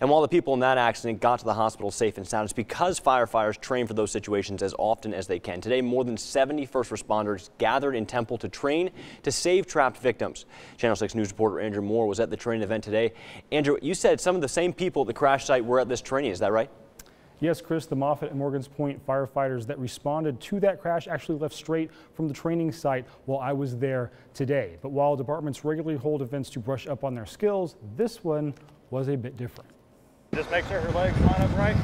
And while the people in that accident got to the hospital safe and sound, it's because firefighters train for those situations as often as they can. Today, more than 70 first responders gathered in Temple to train to save trapped victims. Channel 6 News reporter Andrew Moore was at the training event today. Andrew, you said some of the same people at the crash site were at this training. Is that right? Yes, Chris, the Moffett and Morgan's Point firefighters that responded to that crash actually left straight from the training site while I was there today. But while departments regularly hold events to brush up on their skills, this one was a bit different. Just make sure her legs line up right.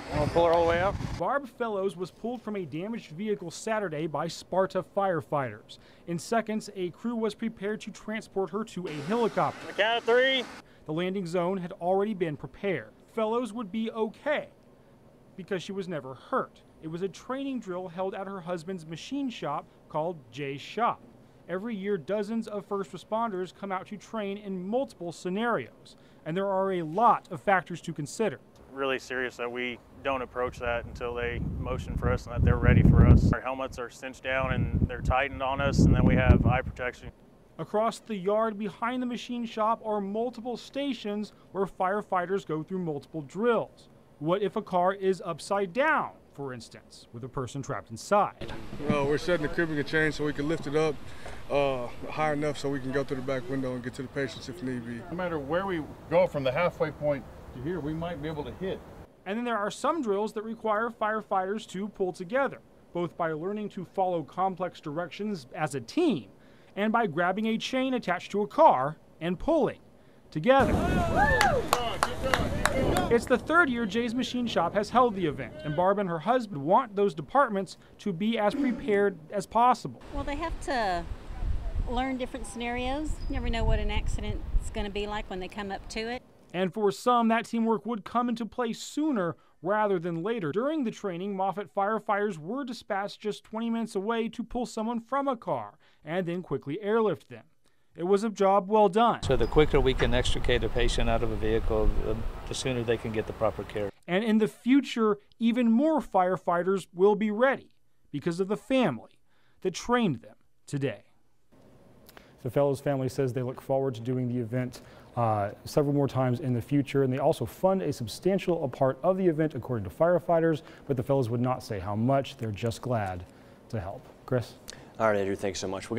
And we'll pull her all the way up. Barb Fellows was pulled from a damaged vehicle Saturday by Sparta firefighters. In seconds, a crew was prepared to transport her to a helicopter. On the count of 3. The landing zone had already been prepared. Fellows would be okay because she was never hurt. It was a training drill held at her husband's machine shop called Jay's Shop. Every year, dozens of first responders come out to train in multiple scenarios, and there are a lot of factors to consider. Really serious that we don't approach that until they motion for us and that they're ready for us. Our helmets are cinched down and they're tightened on us, and then we have eye protection. Across the yard behind the machine shop are multiple stations where firefighters go through multiple drills. What if a car is upside down, for instance, with a person trapped inside? We're setting the cribbing chain so we can lift it up high enough so we can go through the back window and get to the patients if need be. No matter where we go from the halfway point to here, we might be able to hit. And then there are some drills that require firefighters to pull together, both by learning to follow complex directions as a team and by grabbing a chain attached to a car and pulling together. It's the third year Jay's Machine Shop has held the event, and Barb and her husband want those departments to be as prepared as possible. Well, they have to learn different scenarios. You never know what an accident is going to be like when they come up to it. And for some, that teamwork would come into play sooner rather than later. During the training, Moffett firefighters were dispatched just 20 minutes away to pull someone from a car and then quickly airlift them. It was a job well done. So the quicker we can extricate a patient out of a vehicle, the sooner they can get the proper care. And in the future, even more firefighters will be ready because of the family that trained them today. The Fellows family says they look forward to doing the event several more times in the future, and they also fund a substantial part of the event according to firefighters, but the Fellows would not say how much. They're just glad to help. Chris? All right, Andrew, thanks so much.